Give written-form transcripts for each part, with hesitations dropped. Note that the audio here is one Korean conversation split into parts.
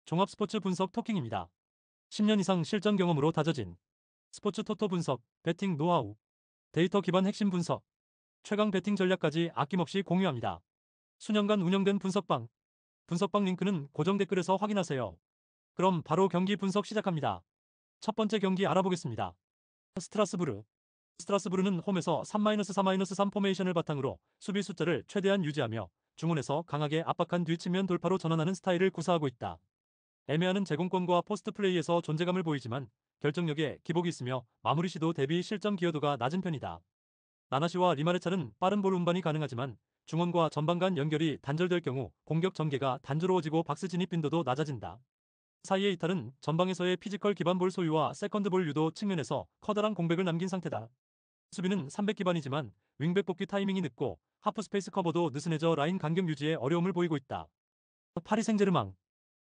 종합스포츠 분석 토킹입니다. 10년 이상 실전 경험으로 다져진 스포츠 토토 분석, 배팅 노하우, 데이터 기반 핵심 분석, 최강 배팅 전략까지 아낌없이 공유합니다. 수년간 운영된 분석방 링크는 고정 댓글에서 확인하세요. 그럼 바로 경기 분석 시작합니다. 첫 번째 경기 알아보겠습니다. 스트라스부르. 스트라스부르는 홈에서 3-4-3 포메이션을 바탕으로 수비 숫자를 최대한 유지하며 중원에서 강하게 압박한 뒤측면 돌파로 전환하는 스타일을 구사하고 있다. 애매하는 제공권과 포스트 플레이에서 존재감을 보이지만 결정력에 기복이 있으며 마무리 시도 대비 실점 기여도가 낮은 편이다. 나나시와 리마레차는 빠른 볼 운반이 가능하지만 중원과 전방 간 연결이 단절될 경우 공격 전개가 단조로워지고 박스 진입 빈도도 낮아진다. 사이에 이탈은 전방에서의 피지컬 기반 볼 소유와 세컨드 볼 유도 측면에서 커다란 공백을 남긴 상태다. 수비는 300 기반이지만 윙백 복귀 타이밍이 늦고 하프 스페이스 커버도 느슨해져 라인 간격 유지에 어려움을 보이고 있다. 파리 생제르맹.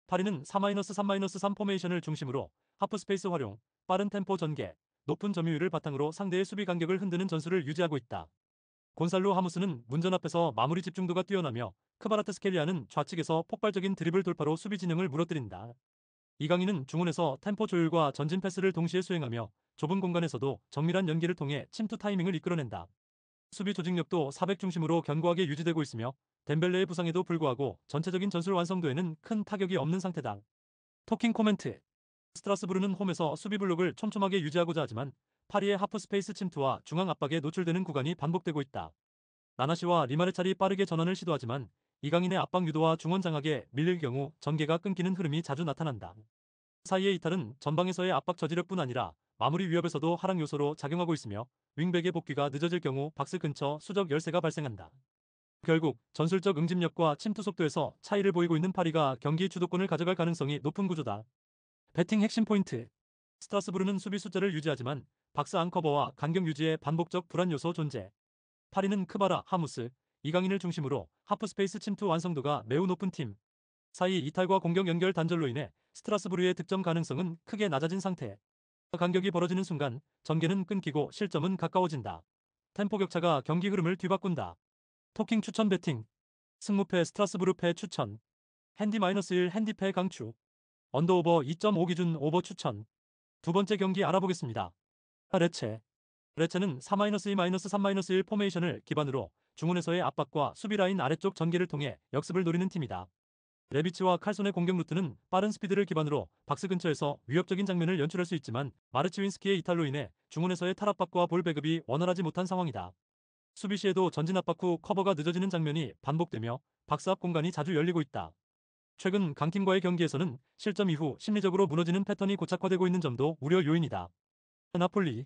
파리는 4-3-3 포메이션을 중심으로 하프 스페이스 활용, 빠른 템포 전개, 높은 점유율을 바탕으로 상대의 수비 간격을 흔드는 전술을 유지하고 있다. 곤살로 하무스는 문전 앞에서 마무리 집중도가 뛰어나며 크바라트스켈리아는 좌측에서 폭발적인 드리블 돌파로 수비 진영을 무너뜨린다. 이강인은 중원에서 템포 조율과 전진 패스를 동시에 수행하며 좁은 공간에서도 정밀한 연계를 통해 침투 타이밍을 이끌어낸다. 수비 조직력도 400 중심으로 견고하게 유지되고 있으며 덴벨레의 부상에도 불구하고 전체적인 전술 완성도에는 큰 타격이 없는 상태다. 토킹 코멘트. 스트라스부르는 홈에서 수비 블록을 촘촘하게 유지하고자 하지만 파리의 하프 스페이스 침투와 중앙 압박에 노출되는 구간이 반복되고 있다. 나나시와 리마레찰이 빠르게 전환을 시도하지만 이강인의 압박 유도와 중원 장악에 밀릴 경우 전개가 끊기는 흐름이 자주 나타난다. 사이의 이탈은 전방에서의 압박 저지력뿐 아니라 마무리 위협에서도 하락 요소로 작용하고 있으며 윙백의 복귀가 늦어질 경우 박스 근처 수적 열세가 발생한다. 결국 전술적 응집력과 침투 속도에서 차이를 보이고 있는 파리가 경기 주도권을 가져갈 가능성이 높은 구조다. 배팅 핵심 포인트. 스트라스부르는 수비 숫자를 유지하지만 박스 안커버와 간격 유지에 반복적 불안 요소 존재. 파리는 크바라, 하무스, 이강인을 중심으로 하프 스페이스 침투 완성도가 매우 높은 팀. 사이 이탈과 공격 연결 단절로 인해 스트라스부르의 득점 가능성은 크게 낮아진 상태. 간격이 벌어지는 순간 전개는 끊기고 실점은 가까워진다. 템포 격차가 경기 흐름을 뒤바꾼다. 토킹 추천 배팅. 승무패 스트라스부르 패 추천. 핸디-1 핸디패 강추. 언더오버 2.5 기준 오버 추천. 두 번째 경기 알아보겠습니다. 레체. 레체는 4-2-3-1 포메이션을 기반으로 중원에서의 압박과 수비 라인 아래쪽 전개를 통해 역습을 노리는 팀이다. 레비치와 칼손의 공격 루트는 빠른 스피드를 기반으로 박스 근처에서 위협적인 장면을 연출할 수 있지만 마르치윈스키의 이탈로 인해 중원에서의 탈압박과 볼 배급이 원활하지 못한 상황이다. 수비 시에도 전진 압박 후 커버가 늦어지는 장면이 반복되며 박스 앞 공간이 자주 열리고 있다. 최근 강팀과의 경기에서는 실점 이후 심리적으로 무너지는 패턴이 고착화되고 있는 점도 우려 요인이다. 나폴리.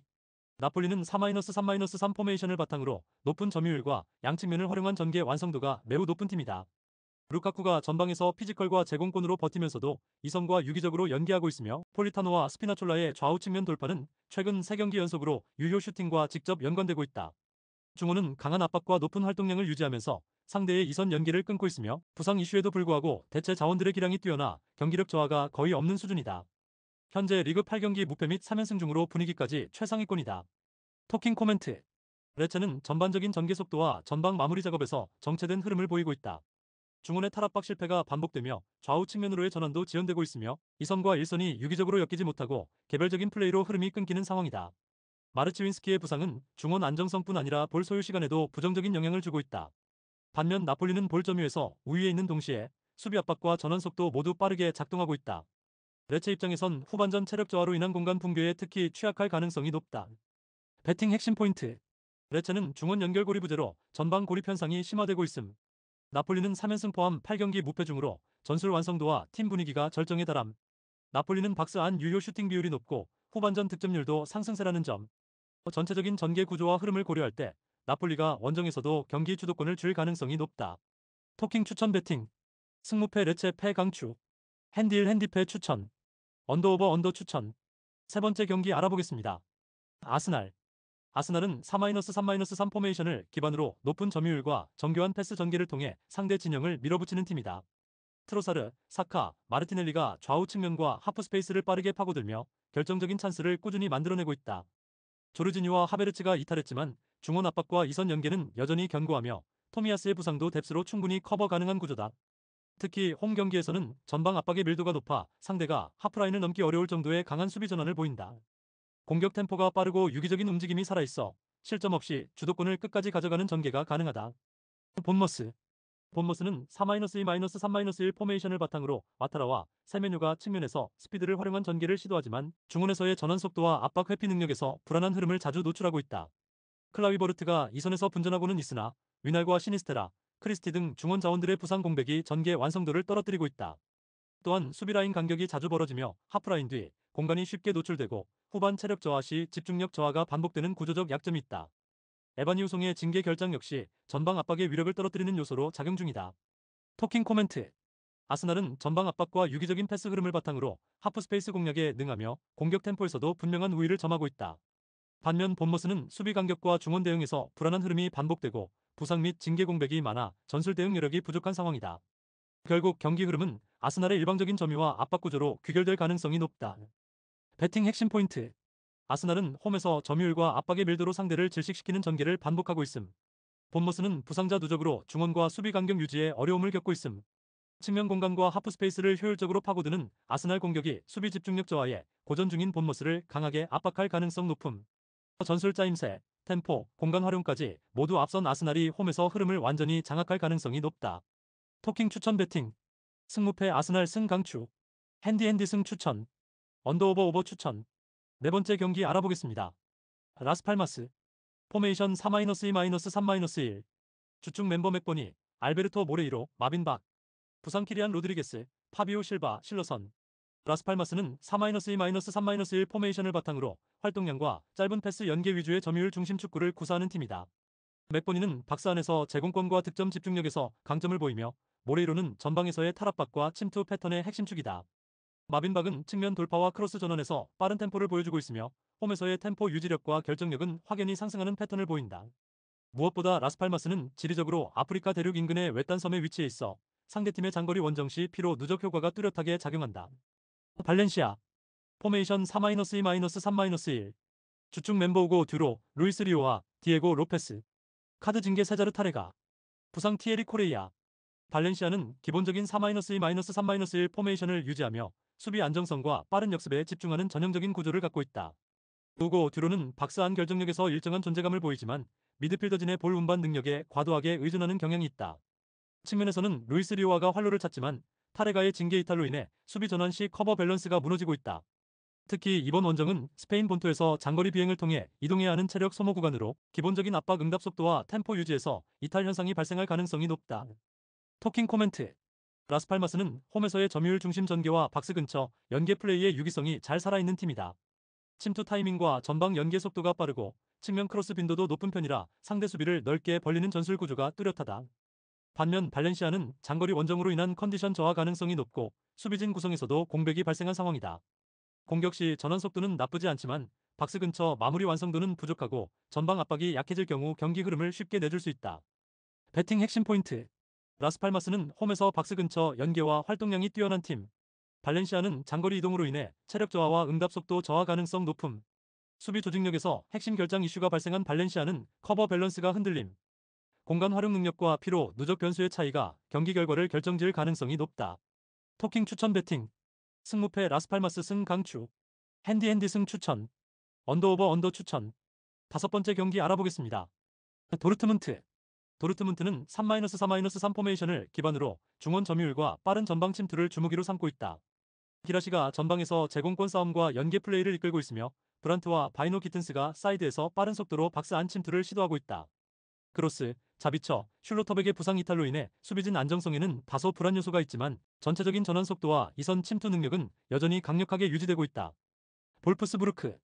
나폴리는 4-3-3 포메이션을 바탕으로 높은 점유율과 양측면을 활용한 전개 완성도가 매우 높은 팀이다. 루카쿠가 전방에서 피지컬과 제공권으로 버티면서도 이성과 유기적으로 연계하고 있으며 폴리타노와 스피나촐라의 좌우 측면 돌파는 최근 3경기 연속으로 유효 슈팅과 직접 연관되고 있다. 중원은 강한 압박과 높은 활동량을 유지하면서 상대의 이선 연계를 끊고 있으며 부상 이슈에도 불구하고 대체 자원들의 기량이 뛰어나 경기력 저하가 거의 없는 수준이다. 현재 리그 8경기 무패 및 3연승 중으로 분위기까지 최상위권이다. 토킹 코멘트. 레체는 전반적인 전개 속도와 전방 마무리 작업에서 정체된 흐름을 보이고 있다. 중원의 탈압박 실패가 반복되며 좌우 측면으로의 전환도 지연되고 있으며 이선과 일선이 유기적으로 엮이지 못하고 개별적인 플레이로 흐름이 끊기는 상황이다. 마르치윈스키의 부상은 중원 안정성뿐 아니라 볼 소유 시간에도 부정적인 영향을 주고 있다. 반면 나폴리는 볼 점유에서 우위에 있는 동시에 수비 압박과 전환 속도 모두 빠르게 작동하고 있다. 레체 입장에선 후반전 체력 저하로 인한 공간 붕괴에 특히 취약할 가능성이 높다. 배팅 핵심 포인트. 레체는 중원 연결 고리 부재로 전방 고립 현상이 심화되고 있음. 나폴리는 3연승 포함 8경기 무패 중으로 전술 완성도와 팀 분위기가 절정에 달함. 나폴리는 박스 안 유효 슈팅 비율이 높고 후반전 득점률도 상승세라는 점. 전체적인 전개 구조와 흐름을 고려할 때 나폴리가 원정에서도 경기 주도권을 줄 가능성이 높다. 토킹 추천 배팅. 승무패 레체 패 강추. 핸디1 핸디패 추천. 언더오버 언더 추천. 세 번째 경기 알아보겠습니다. 아스날. 아스날은 4-3-3 포메이션을 기반으로 높은 점유율과 정교한 패스 전개를 통해 상대 진영을 밀어붙이는 팀이다. 트로사르, 사카, 마르티넬리가 좌우 측면과 하프 스페이스를 빠르게 파고들며 결정적인 찬스를 꾸준히 만들어내고 있다. 조르지니와 하베르츠가 이탈했지만 중원 압박과 이선 연계는 여전히 견고하며 토미야스의 부상도 뎁스로 충분히 커버 가능한 구조다. 특히 홈 경기에서는 전방 압박의 밀도가 높아 상대가 하프라인을 넘기 어려울 정도의 강한 수비 전환을 보인다. 공격 템포가 빠르고 유기적인 움직임이 살아있어 실점 없이 주도권을 끝까지 가져가는 전개가 가능하다. 본머스 본머스는 4-2-3-1 포메이션을 바탕으로 와타라와 세메뉴가 측면에서 스피드를 활용한 전개를 시도하지만 중원에서의 전환 속도와 압박 회피 능력에서 불안한 흐름을 자주 노출하고 있다. 클라위버르트가 이선에서 분전하고는 있으나 위날과 시니스테라, 크리스티 등 중원 자원들의 부상 공백이 전개 완성도를 떨어뜨리고 있다. 또한 수비라인 간격이 자주 벌어지며 하프라인 뒤 공간이 쉽게 노출되고 후반 체력 저하 시 집중력 저하가 반복되는 구조적 약점이 있다. 에바니우송의 징계 결장 역시 전방 압박의 위력을 떨어뜨리는 요소로 작용 중이다. 토킹 코멘트. 아스날은 전방 압박과 유기적인 패스 흐름을 바탕으로 하프스페이스 공략에 능하며 공격 템포에서도 분명한 우위를 점하고 있다. 반면 본머스는 수비 간격과 중원 대응에서 불안한 흐름이 반복되고 부상 및 징계 공백이 많아 전술 대응 여력이 부족한 상황이다. 결국 경기 흐름은 아스날의 일방적인 점유와 압박 구조로 귀결될 가능성이 높다. 배팅 핵심 포인트. 아스날은 홈에서 점유율과 압박의 밀도로 상대를 질식시키는 전개를 반복하고 있음. 본머스는 부상자 누적으로 중원과 수비 간격 유지에 어려움을 겪고 있음. 측면 공간과 하프 스페이스를 효율적으로 파고드는 아스날 공격이 수비 집중력 저하에 고전 중인 본머스를 강하게 압박할 가능성 높음. 전술 짜임새, 템포, 공간 활용까지 모두 앞선 아스날이 홈에서 흐름을 완전히 장악할 가능성이 높다. 토킹 추천 배팅. 승무패 아스날 승 강추. 핸디핸디 승 추천. 언더오버 오버 추천. 네 번째 경기 알아보겠습니다. 라스팔마스. 포메이션 4-2-3-1. 주축 멤버 맥버니, 알베르토 모레이로, 마빈 박. 부상 키리안 로드리게스, 파비오 실바, 실러선. 라스팔마스는 4-2-3-1 포메이션을 바탕으로 활동량과 짧은 패스 연계 위주의 점유율 중심 축구를 구사하는 팀이다. 맥버니는 박스 안에서 제공권과 득점 집중력에서 강점을 보이며 모레이로는 전방에서의 탈압박과 침투 패턴의 핵심축이다. 마빈박은 측면 돌파와 크로스 전환에서 빠른 템포를 보여주고 있으며 홈에서의 템포 유지력과 결정력은 확연히 상승하는 패턴을 보인다. 무엇보다 라스팔마스는 지리적으로 아프리카 대륙 인근의 외딴 섬에 위치해 있어 상대팀의 장거리 원정 시 피로 누적 효과가 뚜렷하게 작용한다. 발렌시아. 포메이션 4-2-3-1. 주축 멤버 우고 듀로, 루이스 리오와 디에고 로페스. 카드 징계 세자르 타레가. 부상 티에리 코레이아. 발렌시아는 기본적인 4-2-3-1 포메이션을 유지하며 수비 안정성과 빠른 역습에 집중하는 전형적인 구조를 갖고 있다. 우고 듀로는 박스 안 결정력에서 일정한 존재감을 보이지만 미드필더진의 볼 운반 능력에 과도하게 의존하는 경향이 있다. 측면에서는 루이스 리오아가 활로를 찾지만 타레가의 징계 이탈로 인해 수비 전환 시 커버 밸런스가 무너지고 있다. 특히 이번 원정은 스페인 본토에서 장거리 비행을 통해 이동해야 하는 체력 소모 구간으로 기본적인 압박 응답 속도와 템포 유지에서 이탈 현상이 발생할 가능성이 높다. 토킹 코멘트. 라스팔마스는 홈에서의 점유율 중심 전개와 박스 근처 연계 플레이의 유기성이 잘 살아있는 팀이다. 침투 타이밍과 전방 연계 속도가 빠르고 측면 크로스 빈도도 높은 편이라 상대 수비를 넓게 벌리는 전술 구조가 뚜렷하다. 반면 발렌시아는 장거리 원정으로 인한 컨디션 저하 가능성이 높고 수비진 구성에서도 공백이 발생한 상황이다. 공격 시 전환 속도는 나쁘지 않지만 박스 근처 마무리 완성도는 부족하고 전방 압박이 약해질 경우 경기 흐름을 쉽게 내줄 수 있다. 배팅 핵심 포인트. 라스팔마스는 홈에서 박스 근처 연계와 활동량이 뛰어난 팀. 발렌시아는 장거리 이동으로 인해 체력 저하와 응답 속도 저하 가능성 높음. 수비 조직력에서 핵심 결장 이슈가 발생한 발렌시아는 커버 밸런스가 흔들림. 공간 활용 능력과 피로, 누적 변수의 차이가 경기 결과를 결정지을 가능성이 높다. 토킹 추천 배팅. 승무패 라스팔마스 승 강추. 핸디핸디 승 추천. 언더오버 언더 추천. 다섯 번째 경기 알아보겠습니다. 도르트문트. 도르트문트는 3-3-3 포메이션을 기반으로 중원 점유율과 빠른 전방 침투를 주무기로 삼고 있다. 기라시가 전방에서 제공권 싸움과 연계 플레이를 이끌고 있으며 브란트와 바이노 기튼스가 사이드에서 빠른 속도로 박스 안 침투를 시도하고 있다. 크로스, 자비처, 슐로터백의 부상 이탈로 인해 수비진 안정성에는 다소 불안 요소가 있지만 전체적인 전환 속도와 이선 침투 능력은 여전히 강력하게 유지되고 있다. 볼프스부르크.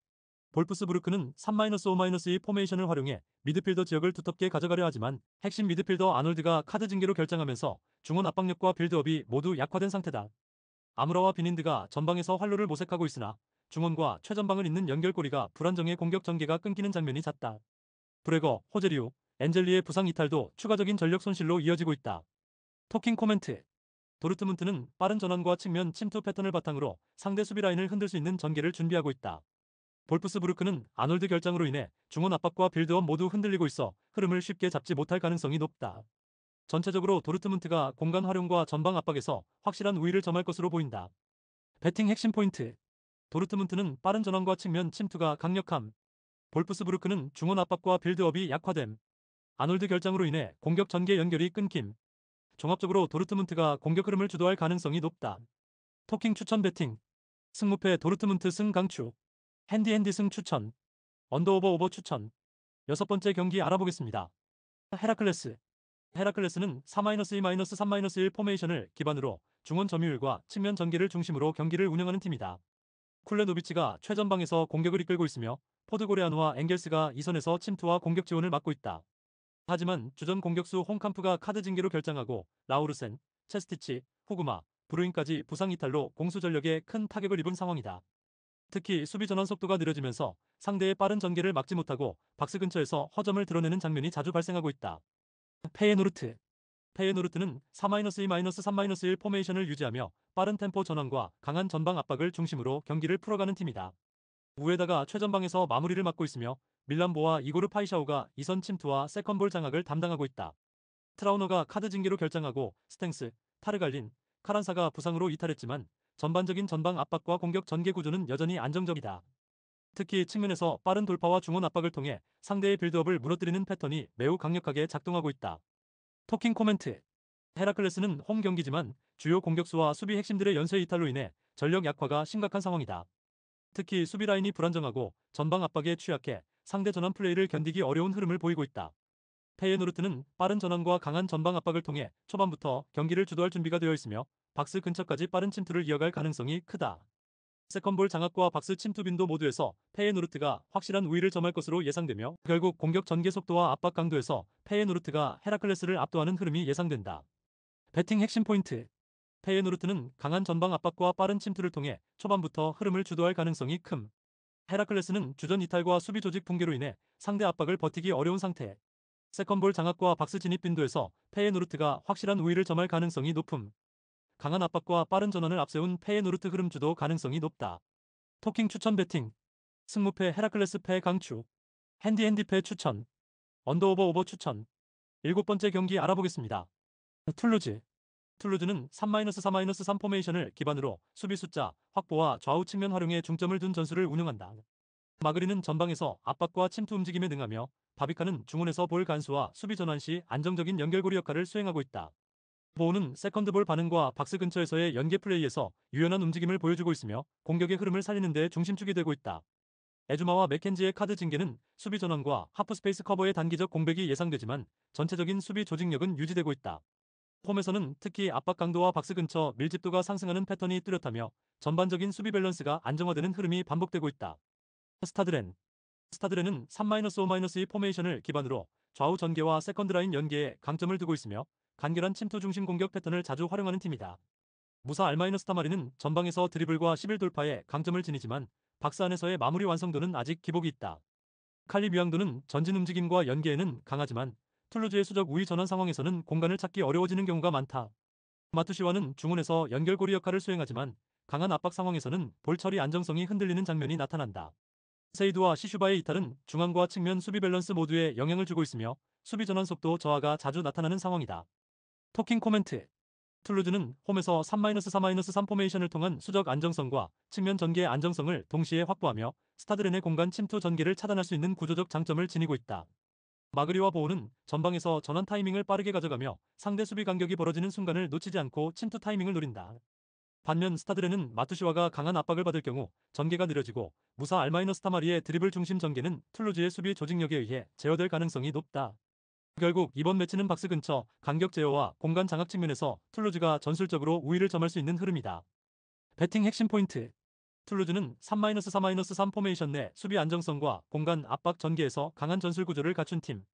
볼프스부르크는 3-5-2 포메이션을 활용해 미드필더 지역을 두텁게 가져가려 하지만 핵심 미드필더 아놀드가 카드 징계로 결장하면서 중원 압박력과 빌드업이 모두 약화된 상태다. 아무라와 비닌드가 전방에서 활로를 모색하고 있으나 중원과 최전방을 잇는 연결고리가 불안정해 공격 전개가 끊기는 장면이 잦다. 브레거, 호제리우, 엔젤리의 부상 이탈도 추가적인 전력 손실로 이어지고 있다. 토킹 코멘트. 도르트문트는 빠른 전환과 측면 침투 패턴을 바탕으로 상대 수비 라인을 흔들 수 있는 전개를 준비하고 있다. 볼프스부르크는 아놀드 결장으로 인해 중원 압박과 빌드업 모두 흔들리고 있어 흐름을 쉽게 잡지 못할 가능성이 높다. 전체적으로 도르트문트가 공간 활용과 전방 압박에서 확실한 우위를 점할 것으로 보인다. 배팅 핵심 포인트. 도르트문트는 빠른 전환과 측면 침투가 강력함. 볼프스부르크는 중원 압박과 빌드업이 약화됨. 아놀드 결장으로 인해 공격 전개 연결이 끊김. 종합적으로 도르트문트가 공격 흐름을 주도할 가능성이 높다. 토킹 추천 배팅. 승무패 도르트문트 승 강추. 핸디 승 추천. 언더오버 오버 추천. 여섯 번째 경기 알아보겠습니다. 헤라클레스. 헤라클레스는 4-2-3-1 포메이션을 기반으로 중원 점유율과 측면 전개를 중심으로 경기를 운영하는 팀이다. 쿨레노비치가 최전방에서 공격을 이끌고 있으며 포드고레아노와 엥겔스가 이선에서 침투와 공격 지원을 맡고 있다. 하지만 주전 공격수 홍캄프가 카드 징계로 결장하고 라우르센, 체스티치, 후구마, 브루인까지 부상 이탈로 공수 전력에 큰 타격을 입은 상황이다. 특히 수비 전환 속도가 느려지면서 상대의 빠른 전개를 막지 못하고 박스 근처에서 허점을 드러내는 장면이 자주 발생하고 있다. 페예노르트. 페예노르트는 4-2-3-1 포메이션을 유지하며 빠른 템포 전환과 강한 전방 압박을 중심으로 경기를 풀어가는 팀이다. 우에다가 최전방에서 마무리를 맡고 있으며 밀란보와 이고르 파이샤오가 이선 침투와 세컨볼 장악을 담당하고 있다. 트라우너가 카드 징계로 결장하고 스탱스, 타르갈린, 카란사가 부상으로 이탈했지만 전반적인 전방 압박과 공격 전개 구조는 여전히 안정적이다. 특히 측면에서 빠른 돌파와 중원 압박을 통해 상대의 빌드업을 무너뜨리는 패턴이 매우 강력하게 작동하고 있다. 토킹 코멘트. 헤라클레스는 홈 경기지만 주요 공격수와 수비 핵심들의 연쇄 이탈로 인해 전력 약화가 심각한 상황이다. 특히 수비 라인이 불안정하고 전방 압박에 취약해 상대 전환 플레이를 견디기 어려운 흐름을 보이고 있다. 페예노르트는 빠른 전환과 강한 전방 압박을 통해 초반부터 경기를 주도할 준비가 되어 있으며 박스 근처까지 빠른 침투를 이어갈 가능성이 크다. 세컨볼 장악과 박스 침투 빈도 모두에서 페예노르트가 확실한 우위를 점할 것으로 예상되며 결국 공격 전개 속도와 압박 강도에서 페예노르트가 헤라클레스를 압도하는 흐름이 예상된다. 배팅 핵심 포인트. 페예노르트는 강한 전방 압박과 빠른 침투를 통해 초반부터 흐름을 주도할 가능성이 큼. 헤라클레스는 주전 이탈과 수비 조직 붕괴로 인해 상대 압박을 버티기 어려운 상태. 세컨볼 장악과 박스 진입 빈도에서 페예노르트가 확실한 우위를 점할 가능성이 높음. 강한 압박과 빠른 전환을 앞세운 페예노르트 흐름 주도 가능성이 높다. 토킹 추천 배팅. 승무패 헤라클레스 패 강추. 핸디 패 추천. 언더오버 오버 추천. 일곱 번째 경기 알아보겠습니다. 툴루즈. 툴루즈는 3-3-3 포메이션을 기반으로 수비 숫자, 확보와 좌우 측면 활용에 중점을 둔 전술을 운영한다. 마그리는 전방에서 압박과 침투 움직임에 능하며 바비카는 중원에서 볼 간수와 수비 전환 시 안정적인 연결고리 역할을 수행하고 있다. 보우는 세컨드볼 반응과 박스 근처에서의 연계 플레이에서 유연한 움직임을 보여주고 있으며 공격의 흐름을 살리는 데 중심축이 되고 있다. 에주마와 맥켄지의 카드 징계는 수비 전환과 하프스페이스 커버의 단기적 공백이 예상되지만 전체적인 수비 조직력은 유지되고 있다. 홈에서는 특히 압박 강도와 박스 근처 밀집도가 상승하는 패턴이 뚜렷하며 전반적인 수비 밸런스가 안정화되는 흐름이 반복되고 있다. 스타드렌. 스타드렌은 3-5-2 포메이션을 기반으로 좌우 전개와 세컨드 라인 연계에 강점을 두고 있으며 간결한 침투 중심 공격 패턴을 자주 활용하는 팀이다. 무사 알마이너스타마리는 전방에서 드리블과 11돌파에 강점을 지니지만 박스 안에서의 마무리 완성도는 아직 기복이 있다. 칼리 뮤앙도는 전진 움직임과 연계에는 강하지만 툴루즈의 수적 우위 전환 상황에서는 공간을 찾기 어려워지는 경우가 많다. 마투시와는 중원에서 연결고리 역할을 수행하지만 강한 압박 상황에서는 볼 처리 안정성이 흔들리는 장면이 나타난다. 세이드와 시슈바의 이탈은 중앙과 측면 수비 밸런스 모두에 영향을 주고 있으며 수비 전환 속도 저하가 자주 나타나는 상황이다. 토킹 코멘트. 툴루즈는 홈에서 3-3-3 포메이션을 통한 수적 안정성과 측면 전개의 안정성을 동시에 확보하며 스타드렌의 공간 침투 전개를 차단할 수 있는 구조적 장점을 지니고 있다. 마그리와 보우는 전방에서 전환 타이밍을 빠르게 가져가며 상대 수비 간격이 벌어지는 순간을 놓치지 않고 침투 타이밍을 노린다. 반면 스타드렌은 마투시와가 강한 압박을 받을 경우 전개가 느려지고 무사 알마이너스타마리의 드리블 중심 전개는 툴루즈의 수비 조직력에 의해 제어될 가능성이 높다. 결국 이번 매치는 박스 근처 간격 제어와 공간 장악 측면에서 툴루즈가 전술적으로 우위를 점할 수 있는 흐름이다. 배팅 핵심 포인트. 툴루즈는 3-3-3 포메이션 내 수비 안정성과 공간 압박 전개에서 강한 전술 구조를 갖춘 팀.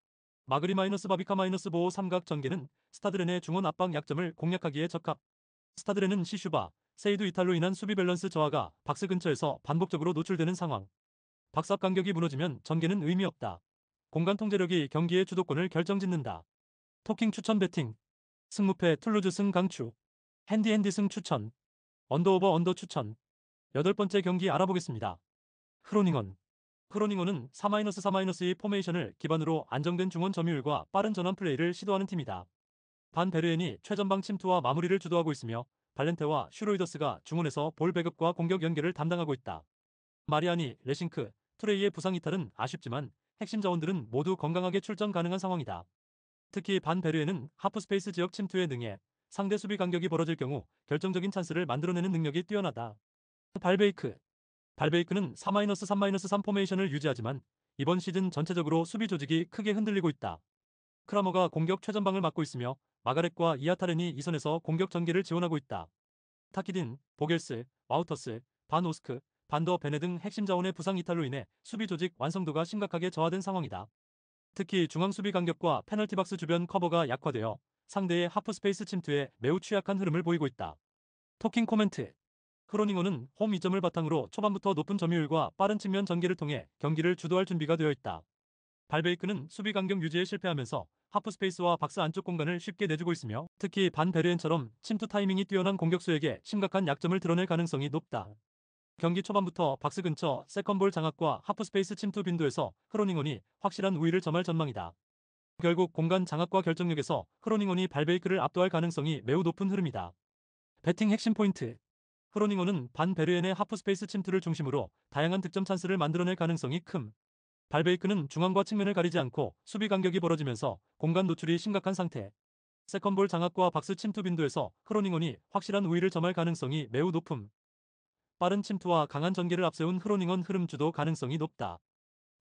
마그리 바비카 보호 삼각 전개는 스타드렌의 중원 압박 약점을 공략하기에 적합. 스타드렌은 시슈바, 세이드 이탈로 인한 수비 밸런스 저하가 박스 근처에서 반복적으로 노출되는 상황. 박스 앞 간격이 무너지면 전개는 의미 없다. 공간 통제력이 경기의 주도권을 결정짓는다. 토킹 추천 배팅. 승무패 툴루즈 승 강추. 핸디 승 추천. 언더오버 언더 추천. 여덟 번째 경기 알아보겠습니다. 크로닝원. 크로닝원은 4-3-2 포메이션을 기반으로 안정된 중원 점유율과 빠른 전환 플레이를 시도하는 팀이다. 반 베르엔이 최전방 침투와 마무리를 주도하고 있으며 발렌테와 슈로이더스가 중원에서 볼 배급과 공격 연계를 담당하고 있다. 마리아니, 레싱크, 투레이의 부상 이탈은 아쉽지만 핵심 자원들은 모두 건강하게 출전 가능한 상황이다. 특히 반 베르에는 하프스페이스 지역 침투에 능해 상대 수비 간격이 벌어질 경우 결정적인 찬스를 만들어내는 능력이 뛰어나다. 발베이크. 발베이크는 4-3-3 포메이션을 유지하지만 이번 시즌 전체적으로 수비 조직이 크게 흔들리고 있다. 크라머가 공격 최전방을 맡고 있으며 마가렛과 이아타렌이 이선에서 공격 전개를 지원하고 있다. 타키딘, 보겔스, 와우터스, 반 오스크, 반더 베네 등 핵심 자원의 부상 이탈로 인해 수비 조직 완성도가 심각하게 저하된 상황이다. 특히 중앙 수비 간격과 페널티 박스 주변 커버가 약화되어 상대의 하프 스페이스 침투에 매우 취약한 흐름을 보이고 있다. 토킹 코멘트. 크로닝어는 홈 이점을 바탕으로 초반부터 높은 점유율과 빠른 측면 전개를 통해 경기를 주도할 준비가 되어 있다. 발베이크는 수비 간격 유지에 실패하면서 하프 스페이스와 박스 안쪽 공간을 쉽게 내주고 있으며 특히 반 베르엔처럼 침투 타이밍이 뛰어난 공격수에게 심각한 약점을 드러낼 가능성이 높다. 경기 초반부터 박스 근처 세컨볼 장악과 하프 스페이스 침투 빈도에서 크로닝원이 확실한 우위를 점할 전망이다. 결국 공간 장악과 결정력에서 크로닝원이 발베이크를 압도할 가능성이 매우 높은 흐름이다. 배팅 핵심 포인트. 크로닝원은 반 베르엔의 하프 스페이스 침투를 중심으로 다양한 득점 찬스를 만들어낼 가능성이 큼. 발베이크는 중앙과 측면을 가리지 않고 수비 간격이 벌어지면서 공간 노출이 심각한 상태. 세컨볼 장악과 박스 침투 빈도에서 크로닝원이 확실한 우위를 점할 가능성이 매우 높음. 빠른 침투와 강한 전개를 앞세운 크로닝원 흐름 주도 가능성이 높다.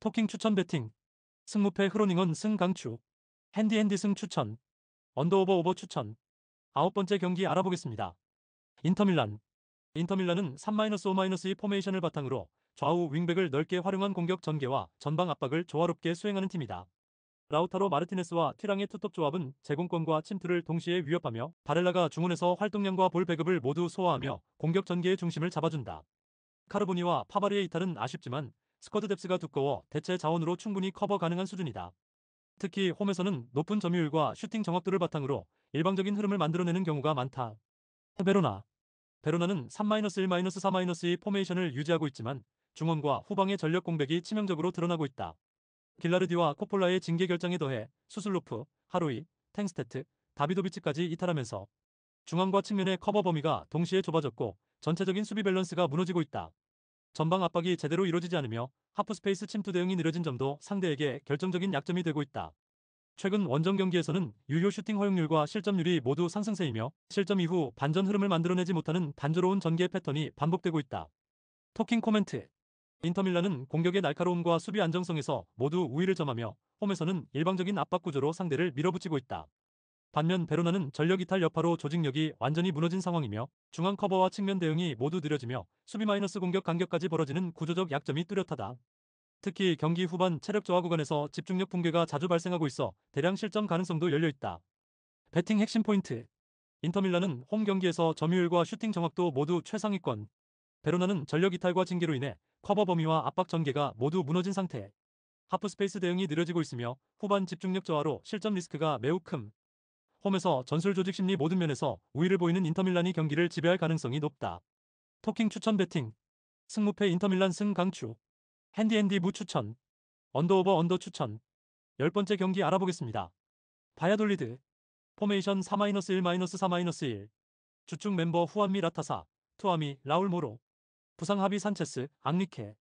토킹 추천 배팅. 승무패 크로닝원 승 강추. 핸디 승 추천. 언더오버 추천. 아홉 번째 경기 알아보겠습니다. 인터밀란. 인터밀란은 3-5-2 포메이션을 바탕으로 좌우 윙백을 넓게 활용한 공격 전개와 전방 압박을 조화롭게 수행하는 팀이다. 라우타로 마르티네스와 튀랑의 투톱 조합은 제공권과 침투를 동시에 위협하며 바렐라가 중원에서 활동량과 볼 배급을 모두 소화하며 공격 전개의 중심을 잡아준다. 카르보니와 파바리의 이탈은 아쉽지만 스쿼드 뎁스가 두꺼워 대체 자원으로 충분히 커버 가능한 수준이다. 특히 홈에서는 높은 점유율과 슈팅 정확도를 바탕으로 일방적인 흐름을 만들어내는 경우가 많다. 베로나. 베로나는 3-1-4-2 포메이션을 유지하고 있지만 중원과 후방의 전력 공백이 치명적으로 드러나고 있다. 길라르디와 코폴라의 징계 결정에 더해 수슬로프, 하로이, 탱스테트, 다비도비치까지 이탈하면서 중앙과 측면의 커버 범위가 동시에 좁아졌고 전체적인 수비 밸런스가 무너지고 있다. 전방 압박이 제대로 이루어지지 않으며 하프 스페이스 침투 대응이 느려진 점도 상대에게 결정적인 약점이 되고 있다. 최근 원정 경기에서는 유효 슈팅 허용률과 실점률이 모두 상승세이며 실점 이후 반전 흐름을 만들어내지 못하는 단조로운 전개 패턴이 반복되고 있다. 토킹 코멘트. 인터밀란은 공격의 날카로움과 수비 안정성에서 모두 우위를 점하며 홈에서는 일방적인 압박 구조로 상대를 밀어붙이고 있다. 반면 베로나는 전력 이탈 여파로 조직력이 완전히 무너진 상황이며 중앙 커버와 측면 대응이 모두 느려지며 수비 마이너스 공격 간격까지 벌어지는 구조적 약점이 뚜렷하다. 특히 경기 후반 체력 저하 구간에서 집중력 붕괴가 자주 발생하고 있어 대량 실점 가능성도 열려있다. 배팅 핵심 포인트. 인터밀란은 홈 경기에서 점유율과 슈팅 정확도 모두 최상위권. 베로나는 전력 이탈과 징계로 인해 커버 범위와 압박 전개가 모두 무너진 상태. 하프 스페이스 대응이 느려지고 있으며 후반 집중력 저하로 실점 리스크가 매우 큼. 홈에서 전술 조직 심리 모든 면에서 우위를 보이는 인터밀란이 경기를 지배할 가능성이 높다. 토킹 추천 배팅. 승무패 인터밀란 승 강추. 핸디 무 추천. 언더 추천. 10번째 경기 알아보겠습니다. 바야돌리드. 포메이션 4-1-4-1. 주축 멤버 후안미 라타사, 투아미, 라울 모로. 부상 하비 산체스, 앙리케.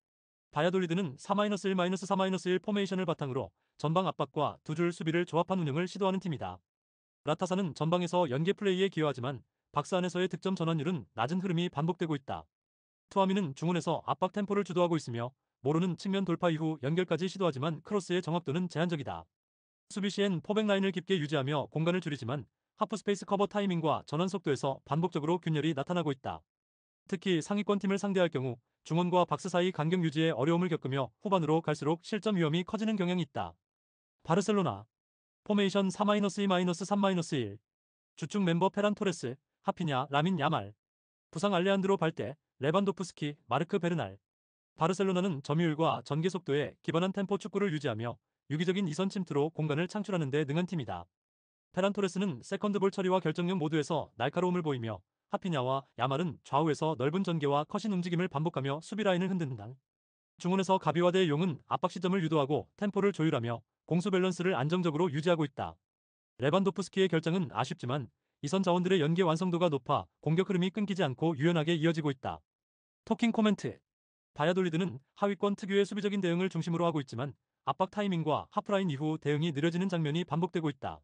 바야돌리드는 4-1-4-1 포메이션을 바탕으로 전방 압박과 두 줄 수비를 조합한 운영을 시도하는 팀이다. 라타사는 전방에서 연계 플레이에 기여하지만 박스 안에서의 득점 전환율은 낮은 흐름이 반복되고 있다. 투아미는 중원에서 압박 템포를 주도하고 있으며 모로는 측면 돌파 이후 연결까지 시도하지만 크로스의 정확도는 제한적이다. 수비 시엔 포백 라인을 깊게 유지하며 공간을 줄이지만 하프 스페이스 커버 타이밍과 전환 속도에서 반복적으로 균열이 나타나고 있다. 특히 상위권 팀을 상대할 경우 중원과 박스 사이 간격 유지에 어려움을 겪으며 후반으로 갈수록 실점 위험이 커지는 경향이 있다. 바르셀로나. 포메이션 4-2-3-1. 주축 멤버 페란 토레스, 하피냐, 라민 야말. 부상 알레한드로 발대, 레반도프스키, 마르크 베르날. 바르셀로나는 점유율과 전개 속도에 기반한 템포 축구를 유지하며 유기적인 이선 침투로 공간을 창출하는 데 능한 팀이다. 페란 토레스는 세컨드볼 처리와 결정력 모두에서 날카로움을 보이며 하피냐와 야말은 좌우에서 넓은 전개와 커신 움직임을 반복하며 수비 라인을 흔든다. 중원에서 가비와드의 용은 압박 시점을 유도하고 템포를 조율하며 공수 밸런스를 안정적으로 유지하고 있다. 레반도프스키의 결정은 아쉽지만 이선 자원들의 연계 완성도가 높아 공격 흐름이 끊기지 않고 유연하게 이어지고 있다. 토킹 코멘트. 바야돌리드는 하위권 특유의 수비적인 대응을 중심으로 하고 있지만 압박 타이밍과 하프라인 이후 대응이 느려지는 장면이 반복되고 있다.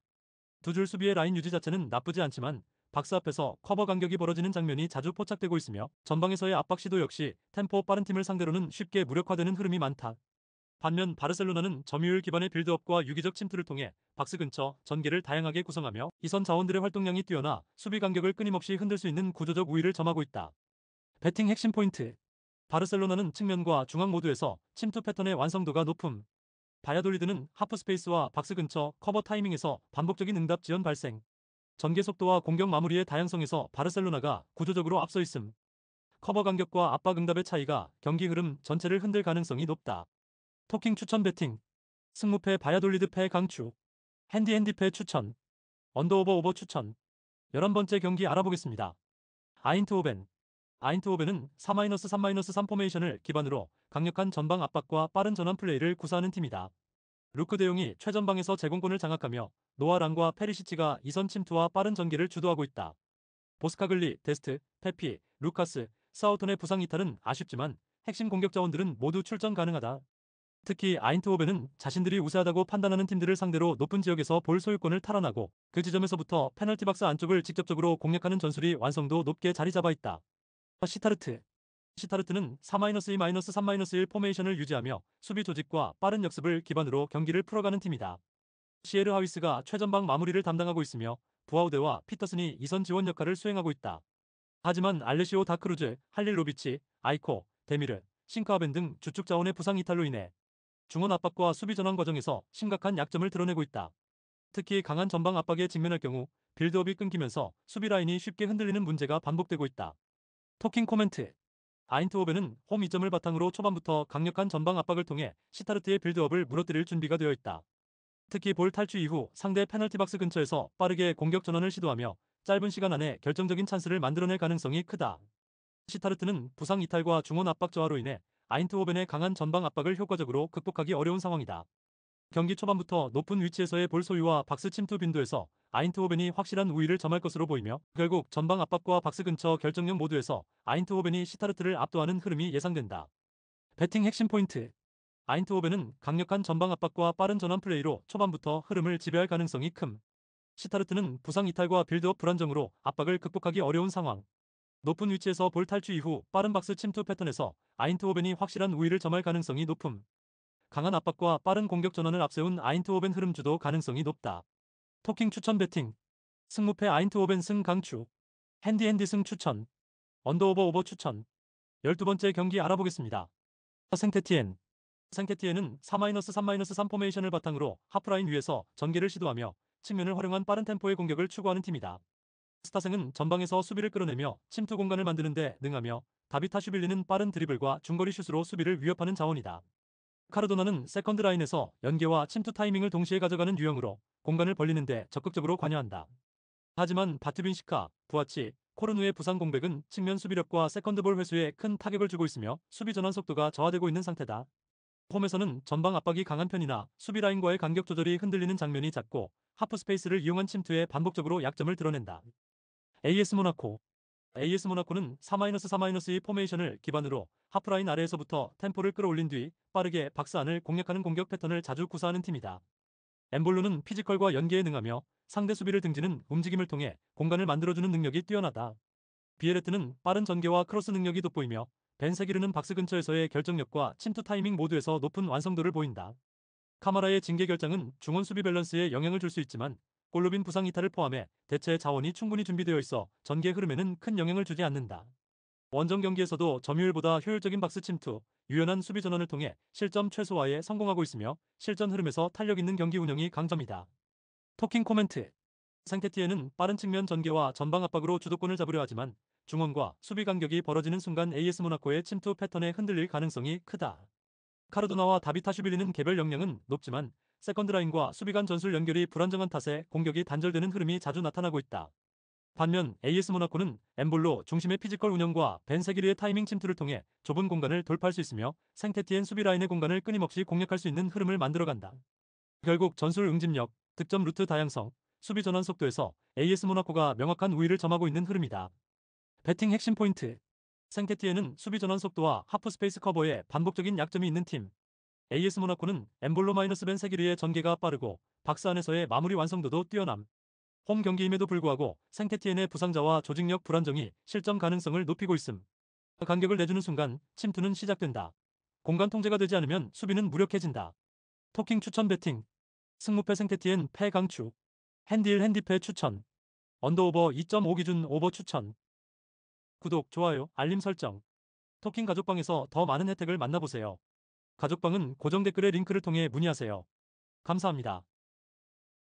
두 줄 수비의 라인 유지 자체는 나쁘지 않지만 박스 앞에서 커버 간격이 벌어지는 장면이 자주 포착되고 있으며 전방에서의 압박 시도 역시 템포 빠른 팀을 상대로는 쉽게 무력화되는 흐름이 많다. 반면 바르셀로나는 점유율 기반의 빌드업과 유기적 침투를 통해 박스 근처 전개를 다양하게 구성하며 이선 자원들의 활동량이 뛰어나 수비 간격을 끊임없이 흔들 수 있는 구조적 우위를 점하고 있다. 배팅 핵심 포인트. 바르셀로나는 측면과 중앙 모두에서 침투 패턴의 완성도가 높음. 바야돌리드는 하프 스페이스와 박스 근처 커버 타이밍에서 반복적인 응답 지연 발생. 전개 속도와 공격 마무리의 다양성에서 바르셀로나가 구조적으로 앞서 있음. 커버 간격과 압박 응답의 차이가 경기 흐름 전체를 흔들 가능성이 높다. 토킹 추천 배팅. 승무패 바야돌리드 패 강추. 핸디패 추천. 언더오버 추천. 11번째 경기 알아보겠습니다. 아인트호벤. 아인트호벤은 4-3-3 포메이션을 기반으로 강력한 전방 압박과 빠른 전환 플레이를 구사하는 팀이다. 루크 대용이 최전방에서 제공권을 장악하며 노아랑과 페리시치가 이선 침투와 빠른 전개를 주도하고 있다. 보스카글리, 데스트, 페피, 루카스, 사우턴의 부상 이탈은 아쉽지만 핵심 공격 자원들은 모두 출전 가능하다. 특히 아인트호벤은 자신들이 우세하다고 판단하는 팀들을 상대로 높은 지역에서 볼 소유권을 탈환하고 그 지점에서부터 페널티 박스 안쪽을 직접적으로 공략하는 전술이 완성도 높게 자리 잡아 있다. 시타르트. 시타르트는 4-2-3-1 포메이션을 유지하며 수비 조직과 빠른 역습을 기반으로 경기를 풀어가는 팀이다. 시에르 하위스가 최전방 마무리를 담당하고 있으며 부아우데와 피터슨이 이선 지원 역할을 수행하고 있다. 하지만 알레시오 다크루즈, 할릴로비치, 아이코, 데미르, 싱크하벤 등 주축 자원의 부상 이탈로 인해 중원 압박과 수비 전환 과정에서 심각한 약점을 드러내고 있다. 특히 강한 전방 압박에 직면할 경우 빌드업이 끊기면서 수비 라인이 쉽게 흔들리는 문제가 반복되고 있다. 토킹 코멘트. 아인트호벤은 홈 이점을 바탕으로 초반부터 강력한 전방 압박을 통해 시타르트의 빌드업을 무너뜨릴 준비가 되어 있다. 특히 볼 탈취 이후 상대 페널티 박스 근처에서 빠르게 공격 전환을 시도하며 짧은 시간 안에 결정적인 찬스를 만들어낼 가능성이 크다. 시타르트는 부상 이탈과 중원 압박 저하로 인해 아인트호벤의 강한 전방 압박을 효과적으로 극복하기 어려운 상황이다. 경기 초반부터 높은 위치에서의 볼 소유와 박스 침투 빈도에서 아인트호벤이 확실한 우위를 점할 것으로 보이며 결국 전방 압박과 박스 근처 결정력 모두에서 아인트호벤이 시타르트를 압도하는 흐름이 예상된다. 배팅 핵심 포인트. 아인트호벤은 강력한 전방 압박과 빠른 전환 플레이로 초반부터 흐름을 지배할 가능성이 큼. 시타르트는 부상 이탈과 빌드업 불안정으로 압박을 극복하기 어려운 상황. 높은 위치에서 볼 탈취 이후 빠른 박스 침투 패턴에서 아인트호벤이 확실한 우위를 점할 가능성이 높음. 강한 압박과 빠른 공격 전환을 앞세운 아인트호벤 흐름 주도 가능성이 높다. 토킹 추천 배팅. 승무패 아인트호벤 승 강추. 핸디 승 추천. 언더오버 추천. 12번째 경기 알아보겠습니다. 생테티엔. 생테티엔은 4-3-3 포메이션을 바탕으로 하프라인 위에서 전개를 시도하며 측면을 활용한 빠른 템포의 공격을 추구하는 팀이다. 스타생은 전방에서 수비를 끌어내며 침투 공간을 만드는 데 능하며 다비타슈빌리는 빠른 드리블과 중거리 슛으로 수비를 위협하는 자원이다. 카르도나는 세컨드 라인에서 연계와 침투 타이밍을 동시에 가져가는 유형으로 공간을 벌리는 데 적극적으로 관여한다. 하지만 바투빈시카, 부아치, 코르누의 부상 공백은 측면 수비력과 세컨드볼 회수에 큰 타격을 주고 있으며 수비 전환 속도가 저하되고 있는 상태다. 홈에서는 전방 압박이 강한 편이나 수비 라인과의 간격 조절이 흔들리는 장면이 잦고 하프 스페이스를 이용한 침투에 반복적으로 약점을 드러낸다. AS 모나코. AS 모나코는 4-3-2 포메이션을 기반으로 하프라인 아래에서부터 템포를 끌어올린 뒤 빠르게 박스 안을 공략하는 공격 패턴을 자주 구사하는 팀이다. 엠볼로는 피지컬과 연계에 능하며 상대 수비를 등지는 움직임을 통해 공간을 만들어주는 능력이 뛰어나다. 비에레트는 빠른 전개와 크로스 능력이 돋보이며 벤세기르는 박스 근처에서의 결정력과 침투 타이밍 모두에서 높은 완성도를 보인다. 카마라의 징계 결정은 중원 수비 밸런스에 영향을 줄 수 있지만 골로빈 부상 이탈을 포함해 대체 자원이 충분히 준비되어 있어 전개 흐름에는 큰 영향을 주지 않는다. 원정 경기에서도 점유율보다 효율적인 박스 침투, 유연한 수비 전환을 통해 실점 최소화에 성공하고 있으며 실전 흐름에서 탄력 있는 경기 운영이 강점이다. 토킹 코멘트. 상테티에는 빠른 측면 전개와 전방 압박으로 주도권을 잡으려 하지만 중원과 수비 간격이 벌어지는 순간 AS 모나코의 침투 패턴에 흔들릴 가능성이 크다. 카르도나와 다비타슈빌리는 개별 역량은 높지만 세컨드 라인과 수비 간 전술 연결이 불안정한 탓에 공격이 단절되는 흐름이 자주 나타나고 있다. 반면 AS 모나코는 엠볼로 중심의 피지컬 운영과 벤세기르의 타이밍 침투를 통해 좁은 공간을 돌파할 수 있으며 생테티엔 수비 라인의 공간을 끊임없이 공략할 수 있는 흐름을 만들어간다. 결국 전술 응집력, 득점 루트 다양성, 수비 전환 속도에서 AS 모나코가 명확한 우위를 점하고 있는 흐름이다. 배팅 핵심 포인트. 생테티에는 수비 전환 속도와 하프 스페이스 커버에 반복적인 약점이 있는 팀. AS 모나코는 엠볼로 마이너스 벤 세기르의 전개가 빠르고 박스 안에서의 마무리 완성도도 뛰어남. 홈 경기임에도 불구하고 생테티엔의 부상자와 조직력 불안정이 실점 가능성을 높이고 있음. 간격을 내주는 순간 침투는 시작된다. 공간 통제가 되지 않으면 수비는 무력해진다. 토킹 추천 배팅. 승무패 생테티엔 패 강추. 핸디일 핸디패 추천. 언더오버 2.5 기준 오버 추천. 구독, 좋아요, 알림 설정. 토킹 가족방에서 더 많은 혜택을 만나보세요. 가족방은 고정 댓글의 링크를 통해 문의하세요. 감사합니다.